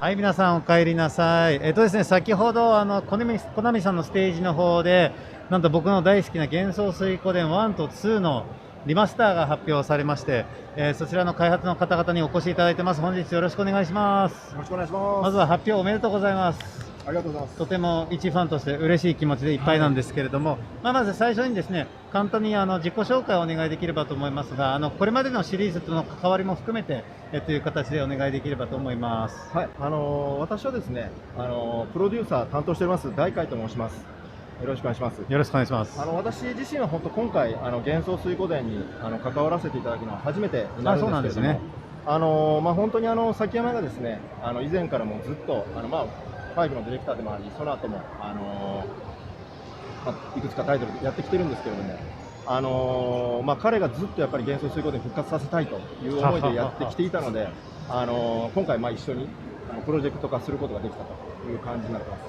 はい、皆さんお帰りなさい。ですね、先ほどコナミさんのステージの方で、なんと僕の大好きな幻想水湖伝1と2のリマスターが発表されまして、そちらの開発の方々にお越しいただいてます。本日よろしくお願いします。よろしくお願いします。まずは発表おめでとうございます。ありがとうございます。とても一ファンとして嬉しい気持ちでいっぱいなんですけれども、まず最初にですね、簡単に自己紹介をお願いできればと思いますが、これまでのシリーズとの関わりも含めて、という形でお願いできればと思います。はい、私はですね、プロデューサー担当しております大海と申します。よろしくお願いします。よろしくお願いします。私自身は本当今回幻想水湖伝に関わらせていただくのは初めてになるんですけれども、本当に崎山がですね、以前からもずっと5のディレクターでもあり、その後もいくつかタイトルでやってきてるんですけれども、彼がずっとやっぱり幻想水湖伝復活させたいという思いでやってきていたので、今回一緒にプロジェクト化することができたという感じになってます。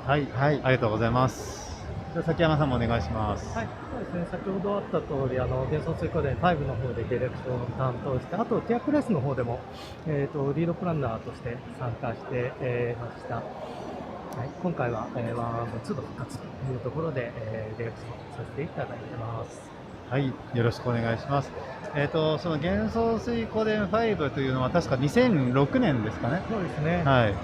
はい、はい、ありがとうございます。じゃあ崎山さんもお願いします。はい、そうですね。先ほどあった通り、幻想水湖伝5の方でディレクションを担当して、あとティアクレースの方でもリードプランナーとして参加して、ました。はい、今回は、1、2の復活というところで、ディレクションさせていただいてます。はい、よろしくお願いします。その幻想水湖伝5というのは確か2006年ですかね。そうですね。はい。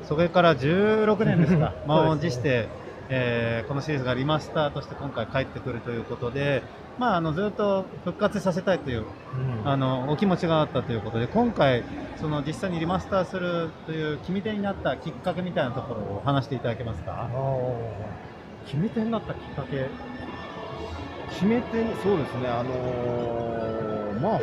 それから16年ですか、満を持して、このシリーズがリマスターとして今回帰ってくるということで、ずっと復活させたいという、お気持ちがあったということで、今回、実際にリマスターするという決め手になったきっかけみたいなところを話していただけますか。決め手になったきっかけ。決め手に、そうですね、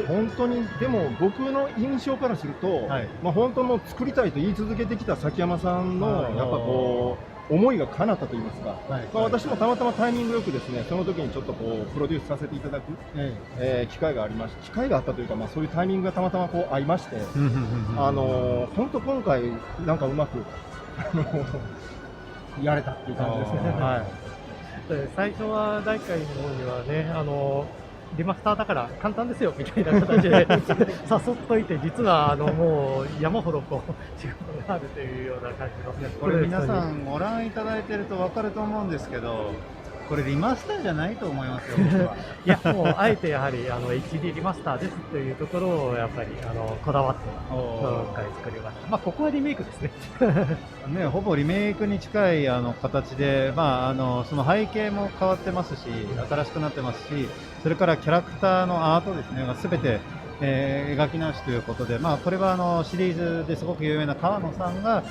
本当に、でも僕の印象からすると、本当も作りたいと言い続けてきた崎山さんの、やっぱこう、思いが叶ったと言いますか、私もたまたまタイミングよくですね、その時にちょっとこうプロデュースさせていただく、機会がありまして、機会があったというか、そういうタイミングがたまたまこう合いまして、本当今回、なんかうまくやれたっていう感じですね。最初は大会の方にはね、リマスターだから簡単ですよみたいな形で誘っといて、実はもう山ほどこう仕事があるというような感じの。これ皆さんご覧いただいていると分かると思うんですけど、これリマスターじゃないと思いますよ。いや、もうあえてやはりHD リマスターですというところをやっぱりこだわって今回作りました。ここはリメイクですね。ね、ほぼリメイクに近い形で、その背景も変わってますし、新しくなってますし、それからキャラクターのアートですねがすべて描き直しということで、これはシリーズですごく有名な川野さんが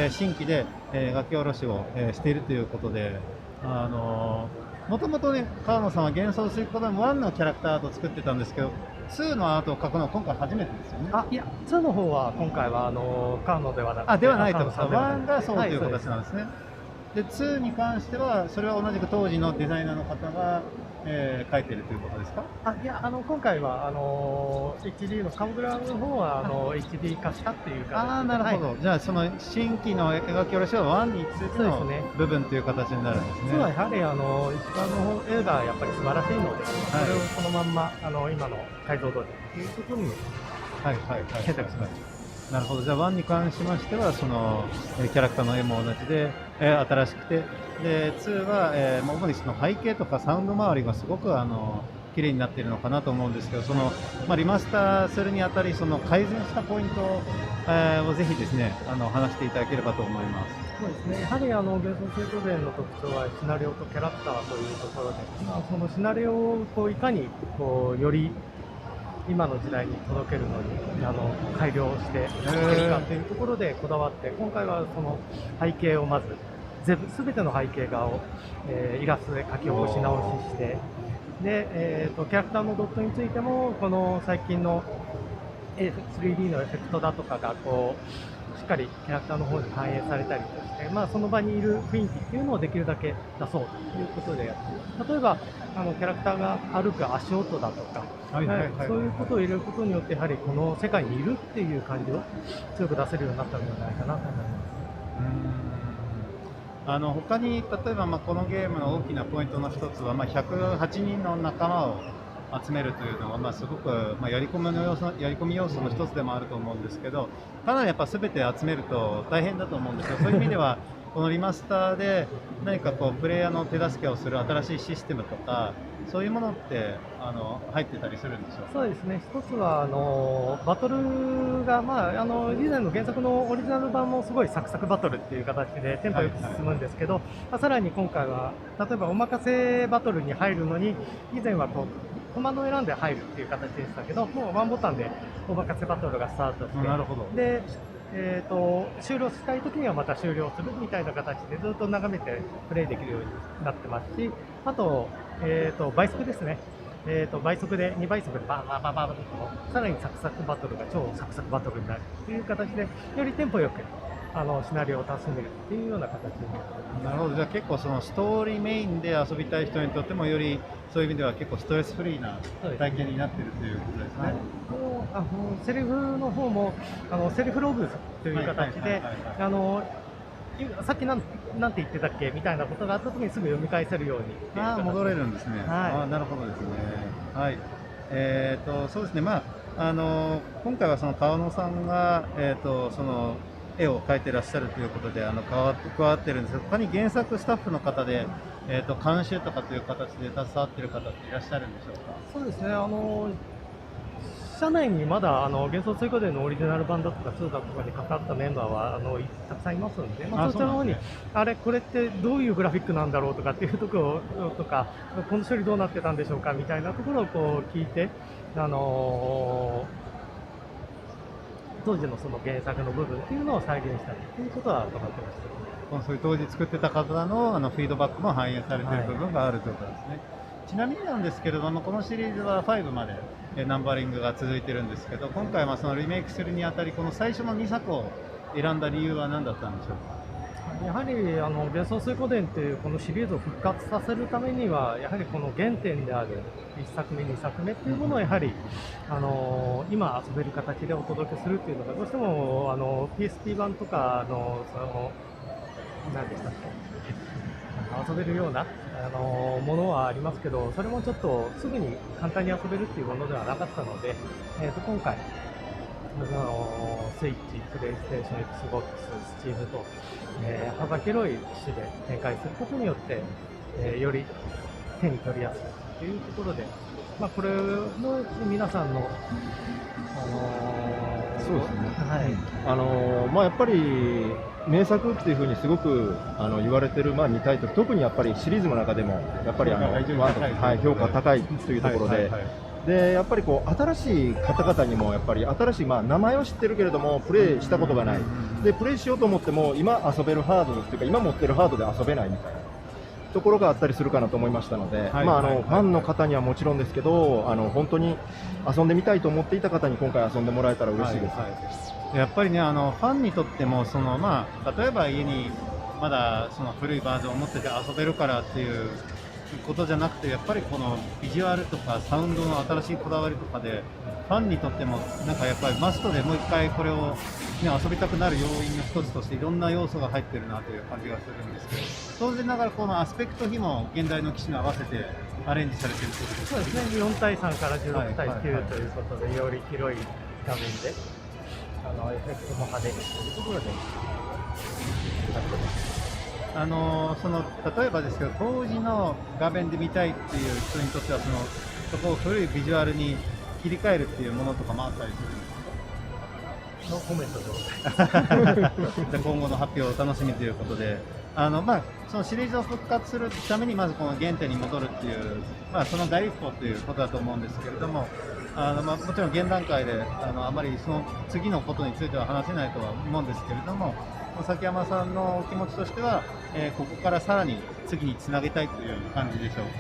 新規で描き下ろしをしているということで。もともとね、川野さんは幻想水湖伝1のキャラクターアートを作ってたんですけど、2のアートを描くのは今回初めてですよね。いや、2の方は今回は川野ではなくて、ではないと、1がそうという形なんですね。で、2に関しては、それは同じく当時のデザイナーの方が書いているということですか。いや、今回はHD のカムグラの方はHD 化したっていうか。なるほど。じゃあその新規の描き下ろしは1についての部分という形になるんですね。そうはやはり一番の絵がやっぱり素晴らしいので、それをそのまんま今の解像度でというところに選択しました。なるほど。じゃあ1に関しましてはそのキャラクターの絵も同じで、新しくて、で2は、主にその背景とかサウンド周りがすごく綺麗になっているのかなと思うんですけど、リマスターするにあたりその改善したポイントをぜひですね話していただければと思います。そうですね。やはり幻想水湖伝の特徴はシナリオとキャラクターというところで、そのシナリオをいかにより今の時代に届けるのに改良していけるかというところでこだわって、今回はその背景をまず全ての背景画を、イラストで書き起こし直しして、で、キャラクターのドットについてもこの最近の 3D のエフェクトだとかがしっかりキャラクターの方に反映されたりとして、その場にいる雰囲気っていうのをできるだけ出そうということでやっています。例えばキャラクターが歩く足音だとか、そういうことを入れることによってやはりこの世界にいるっていう感じを強く出せるようになったのではないかなと思います。他に例えばこのゲームの大きなポイントの一つは108人の仲間を集めるというのは、まあ、すごく、まあ、やり込み要素の一つでもあると思うんですけど、かなりやっぱ全て集めると大変だと思うんですよ。そういう意味ではこのリマスターで何かこうプレイヤーの手助けをする新しいシステムとか、そういうものって入ってたりするんでしょうか。そうですね、一つはバトルが、まあ、以前の原作のオリジナル版もすごいサクサクバトルっていう形でテンポよく進むんですけど、まあ、さらに今回は例えばお任せバトルに入るのに、以前はこうコマンドを選んで入るっていう形でしたけど、もうワンボタンでお任せバトルがスタートして、なるほど。で終了したいときにはまた終了するみたいな形でずっと眺めてプレイできるようになってますし、あと、倍速ですね、倍速で2倍速でバーバーバーバーとさらにサクサクバトルが超サクサクバトルになるという形で、よりテンポよくシナリオを楽しめるっていうような形になってます。なるほど。じゃあ結構そのストーリーメインで遊びたい人にとってもよりそういう意味では結構ストレスフリーな体験になっているということですね。セリフの方もセリフログという形で、さっきなんて言ってたっけみたいなことがあったときにすぐ読み返せるように戻れるんですね。はい、なるほどですね。はい。そうですね。まあ今回はその川野さんがその絵を描いてらっしゃるということで加わってるんですが、他に原作スタッフの方で監修とかという形で携わっている方っていらっしゃるんでしょうか。そうですね。社内にまだ幻想追加伝のオリジナル版だとか2だとかに関わったメンバーはたくさんいますので、まあ、そちらの方にこれってどういうグラフィックなんだろうとかっていうところとか、この処理どうなってたんでしょうかみたいなところをこう聞いて、当時のその原作の部分っていうのを再現したりということは伺ってました。そういう当時作ってた方のフィードバックも反映されている部分があるということですね。ちなみになんですけれども、このシリーズは5までナンバリングが続いているんですけど、今回はそのリメイクするにあたり、この最初の2作を選んだ理由は何だったんでしょうか。やはり幻想水湖伝というこのシリーズを復活させるためには、やはりこの原点である1作目、2作目というものをやはり今遊べる形でお届けするというのが、どうしてもPSP 版とか何でしたっけ、遊べるようなものはありますけど、それもちょっとすぐに簡単に遊べるっていうものではなかったので、今回スイッチ、プレイステーション、Xbox、Steam と、幅広い機種で展開することによって、より手に取りやすいというところで、まあ、これの皆さんの、そうですね、はい、まあ、やっぱり名作っていうふうにすごく言われてる、まあ、2タイトル、特にやっぱりシリーズの中でもやっぱり評価高いというところで。でやっぱりこう新しい方々にもやっぱり新しい、まあ、名前を知ってるけれどもプレイしたことがない、でプレイしようと思っても今遊べるハードというか今持ってるハードで遊べないみたいなところがあったりするかなと思いましたので、ファンの方にはもちろんですけど本当に遊んでみたいと思っていた方に今回遊んでもらえたら嬉しいです。やっぱりねファンにとってもまあ、例えば家にまだその古いバージョンを持ってて遊べるからっていうことじゃなくて、やっぱりこのビジュアルとかサウンドの新しいこだわりとかでファンにとってもなんかやっぱりマストでもう一回これを、遊びたくなる要因の一つとしていろんな要素が入ってるなという感じがするんですけど、当然ながらこのアスペクト比も現代の機種に合わせてアレンジされているということですか。そうですね、4対3から16対9ということで、より広い画面でエフェクトも派手にというところでやってます。例えばですけど、当時の画面で見たいっていう人にとってはそこを古いビジュアルに切り替えるっていうものとかもあったりするんですか。のコメントでございます。じゃ今後の発表をお楽しみということで、そのシリーズを復活するためにまずこの原点に戻るっていう、その第一歩ということだと思うんですけれども、もちろん現段階であまりその次のことについては話せないとは思うんですけれども、崎山さんのお気持ちとしては、ここからさらに次につなげたいという感じでしょうか。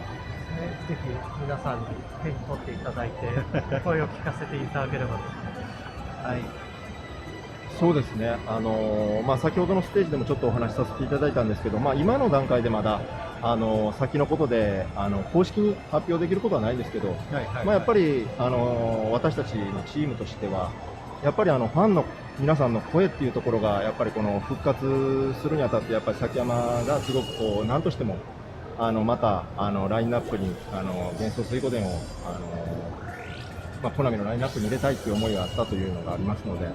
ぜひ皆さんに手に取っていただいて声を聞かせていただければと。はい、そうですね、先ほどのステージでもちょっとお話しさせていただいたんですけど、今の段階でまだ先のことで公式に発表できることはないんですけど、やっぱり私たちのチームとしてはやっぱりファンの皆さんの声っていうところがやっぱりこの復活するにあたってやっぱり崎山がすごくこう何としてもまたラインナップに幻想水湖伝をコナミのラインナップに入れたいという思いがあったというのがありますので、やっ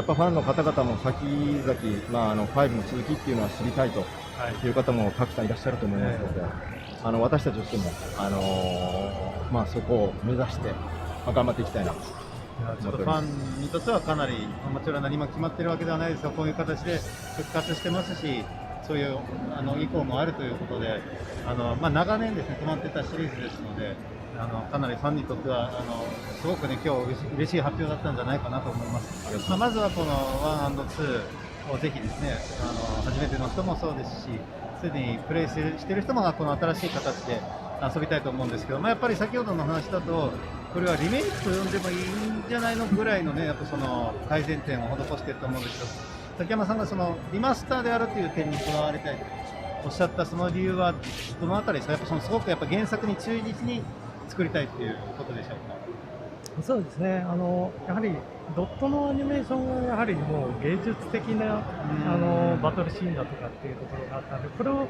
ぱファンの方々も先々、5の続きっていうのは知りたいという方もたくさんいらっしゃると思いますので、私たちとしても、そこを目指して頑張っていきたいなと。ちょっとファンにとってはかなり、もちろん何も決まってるわけではないですが、こういう形で復活してますし、そういう意向もあるということで、長年ですね、止まってたシリーズですので、かなりファンにとってはすごくね、今日嬉しい発表だったんじゃないかなと思います。まずはこの1&2をぜひですね、初めての人もそうですし、すでにプレイしている人もこの新しい形で遊びたいと思うんですけど、やっぱり先ほどの話だと、これはリメイクと呼んでもいいんじゃないのぐらいのね、やっぱその改善点を施していると思うんですけど、崎山さんがそのリマスターであるという点にこだわりたいとおっしゃったその理由はどのあたりですか？やっぱそのすごくやっぱ原作に忠実に作りたいということでしょうか？そうですね、やはりドットのアニメーションがやはりもう芸術的なバトルシーンだとかっていうところがあったので、これを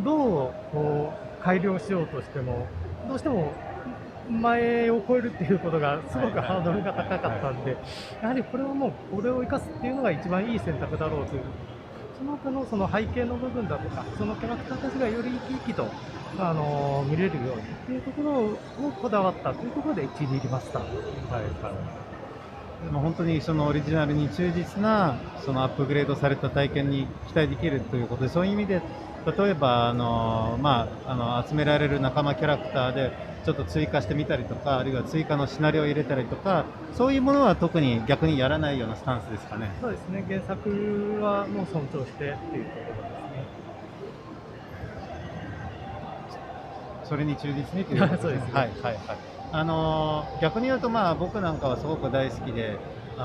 どうこう改良しようとしても、どうしても前を超えるっていうことがすごくハードルが高かったんで、やはりこれはもうこれを生かすっていうのが一番いい選択だろうという、その他のその背景の部分だとか、そのキャラクターたちがより生き生きと見れるようにっていうところをこだわったというところで1位に入りました。でも本当にそのオリジナルに忠実なそのアップグレードされた体験に期待できるということで、そういう意味で例えば集められる仲間キャラクターでちょっと追加してみたりとか、あるいは追加のシナリオを入れたりとか、そういうものは特に逆にやらないようなスタンスですかね。そうですね、原作はもう尊重してっていうところですね。それに忠実にということですね。そうですね。はいはいはい。逆に言うと僕なんかはすごく大好きで、こ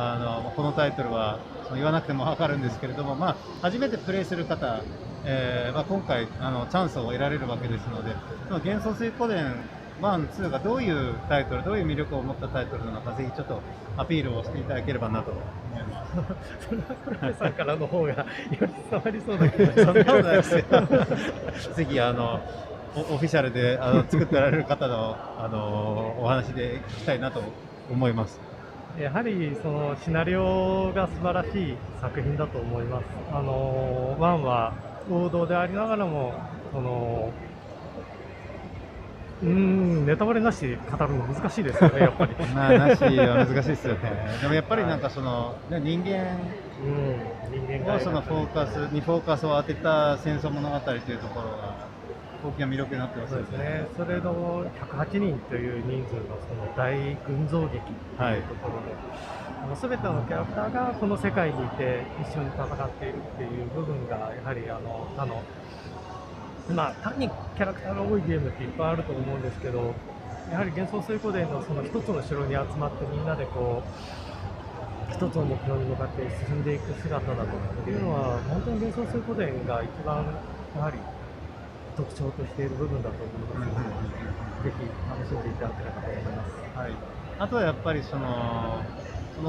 のタイトルは言わなくても分かるんですけれども、初めてプレイする方、今回チャンスを得られるわけですので、その幻想水湖伝1、2がどういうタイトル、どういう魅力を持ったタイトルなのか、ぜひちょっとアピールをしていただければなと思います。それは黒部さんからの方がより伝わりそうな気がします。そんなことないですよ。ぜひオフィシャルで作っておられる方のお話で聞きたいなと思います。やはりそのシナリオが素晴らしい作品だと思います。1は王道でありながらもネタバレなしで語るの難しいですよね、やっぱり。なしは難しいですよね。でもやっぱりなんかその、人間をそのフォーカスを当てた戦争物語というところが大きな魅力になってますよね。そうですね。それの108人という人数のその大群像劇というところで、すべてのキャラクターがこの世界にいて一緒に戦っているっていう部分がやはり単にキャラクターが多いゲームっていっぱいあると思うんですけど、やはり幻想水湖伝のその一つの城に集まってみんなでこう一つの目標に向かって進んでいく姿だとかっていうのは、本当に幻想水湖伝が一番やはり特徴としている部分だと思いますので、ぜひ楽しんでいただければと思います。はい、あとはやっぱりその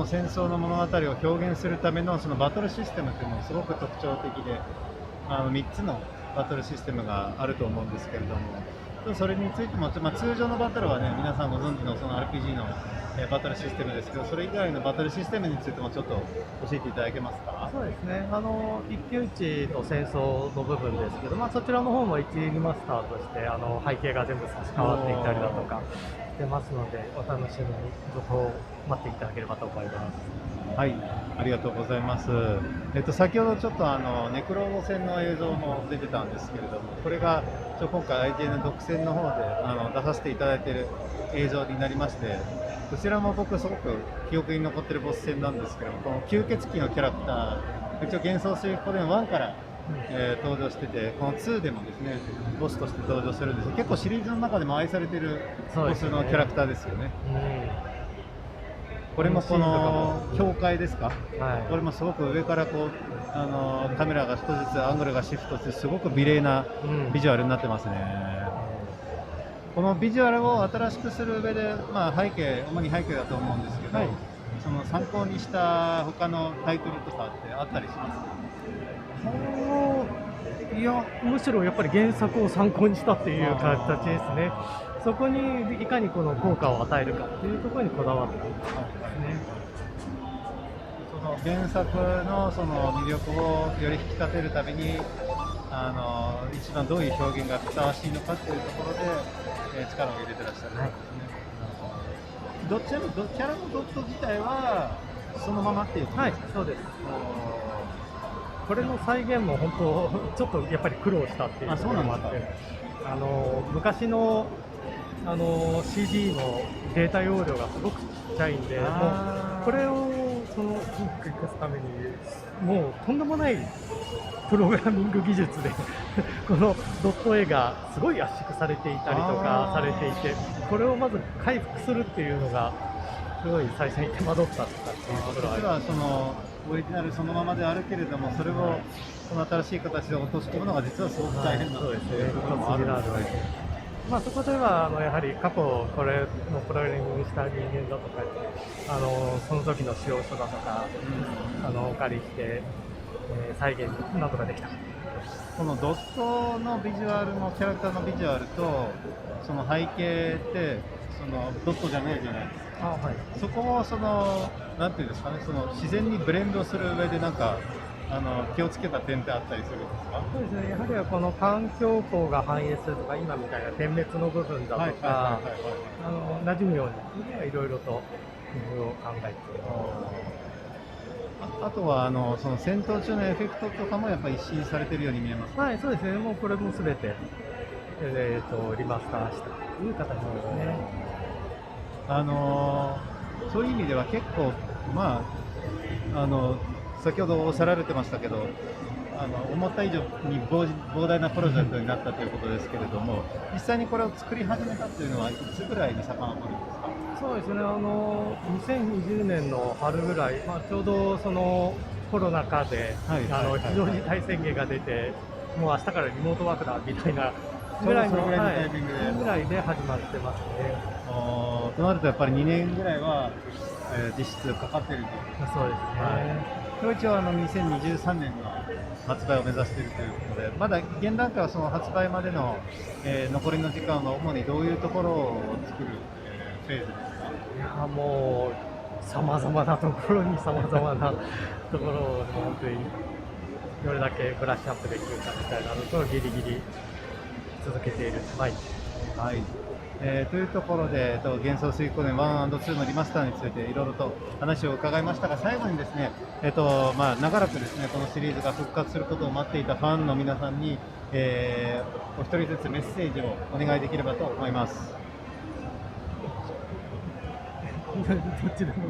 戦争の物語を表現するためのそのバトルシステムというのもすごく特徴的で、3つのバトルシステムがあると思うんですけれども、それについても、通常のバトルはね、皆さんご存知のその RPG のバトルシステムですけど、それ以外のバトルシステムについてもちょっと教えていただけますか？そうですね、一騎打ちと戦争の部分ですけど、そちらの方も1リマスターとして背景が全部差し替わっていたりだとかしてますので、お楽しみに続報を待っていただければと思います。はい、ありがとうございます。先ほどちょっとネクロー戦の映像も出てたんですけれども、これが今回 IGN 独占の方で出させていただいている映像になりまして、こちらも僕すごく記憶に残っているボス戦なんですけども、この吸血鬼のキャラクター、一応幻想水湖伝1から、登場してて、この2でもですね、ボスとして登場するんです。結構シリーズの中でも愛されているボスのキャラクターですよね。これもこの境界ですか、これもすごく上からこうカメラが少しずつアングルがシフトして、すごく美麗なビジュアルになってますね。このビジュアルを新しくする上で、主に背景だと思うんですけど、その参考にした他のタイトルとかってあったりしますか？いや、むしろやっぱり原作を参考にしたっていう形ですね。そこにいかにこの効果を与えるかっていうところにこだわったんですね。その原作のその魅力をより引き立てるために一番どういう表現がふさわしいのかっていうところで、力を入れてらっしゃるんですね。どちらもキャラのドット自体はそのままっていうことですか？はい、そうです。これの再現も本当ちょっとやっぱり苦労したっていうところもあって、昔のCD のデータ容量がすごくちっちゃいんで、もうこれをその生かすためにもうとんでもないプログラミング技術でこのドット絵がすごい圧縮されていたりとかされていて、これをまず回復するっていうのがすごい最初に手間取ったっていうところはあります。実はそのオリジナルそのままであるけれども、それをその新しい形で落とし込むのが実はすごく大変だったというところもあるんですね。まあ、そこではやはり過去これのプログラミングした人間だとかその時の使用書だとか、お借りして、再現などができた。このドットのビジュアルのキャラクターのビジュアルとその背景ってそのドットじゃないじゃないですか。はい、そこもそのなんていうんですかね、その自然にブレンドする上でなんか気をつけた点ってあったりするんですか？そうですね、やはりこの環境光が反映するとか、今みたいな点滅の部分だとか、馴染むようにいろいろと工夫を考えています。あとはその戦闘中のエフェクトとかもやっぱり一新されているように見えます。はい、そうですね、もうこれもすべて、リマスターしたという形ですね。そういう意味では結構、まあ、先ほどおっしゃられてましたけど、思った以上に膨大なプロジェクトになったということですけれども、実際にこれを作り始めたというのはいつぐらいに遡るんですか？そうですね、2020年の春ぐらい、ちょうどそのコロナ禍で、非常に大宣言が出て、もう明日からリモートワークだみたいなぐらいのタイミングで、ぐらいで始まってますね。となるとやっぱり2年ぐらいは、実質かかっていると。そうですね。一応2023年の発売を目指しているということで、まだ現段階はその発売までの、残りの時間は主にどういうところを作る、フェーズですか？いやもうさまざまなところにさまざまなところを本当にどれだけブラッシュアップできるかみたいなのとギリギリ続けている毎日。はい。というところで、幻想水光年 1&2 のリマスターについていろいろと話を伺いましたが、最後にですね、長らくですねこのシリーズが復活することを待っていたファンの皆さんに、お一人ずつメッセージをお願いできればと思います。どっちでも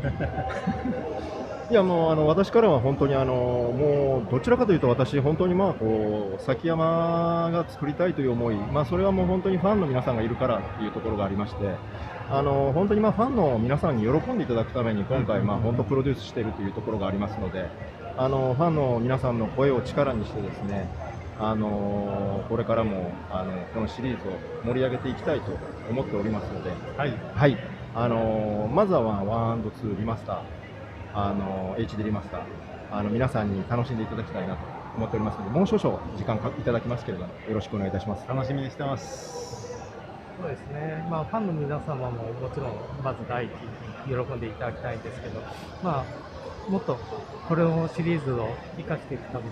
いやもう私からは本当にもうどちらかというと私本当に崎山が作りたいという思い、それはもう本当にファンの皆さんがいるからっていうところがありまして、本当にファンの皆さんに喜んでいただくために今回本当プロデュースしているというところがありますので、ファンの皆さんの声を力にしてですね、これからもこのシリーズを盛り上げていきたいと思っておりますので、はい、まずは1&2 リマスター、HD リマスター、皆さんに楽しんでいただきたいなと思っておりますので、もう少々時間いただきますけれども、よろしくお願いいたします。楽しみにしてます。そうですね、ファンの皆様ももちろんまず第一に喜んでいただきたいんですけど、もっとこれのシリーズを生かしていくために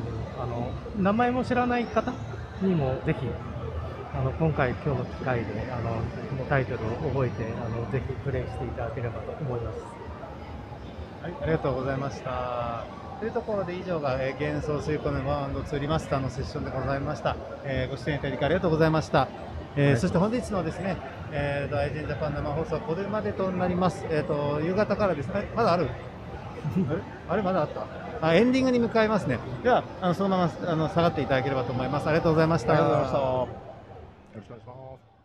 名前も知らない方にもぜひ今日の機会でこのタイトルを覚えてぜひプレイしていただければと思います。はい、ありがとうございました。というところで以上が、幻想水光年 1&2 リマスターのセッションでございました。ご出演いただきありがとうございました。そして本日のですね、愛人ジャパン生放送はこれまでとなります。夕方からですね、まだあるあれまだあったエンディングに向かいますね。ではそのまま下がっていただければと思います。ありがとうございました。ありがとうございました。よろしくお願いします。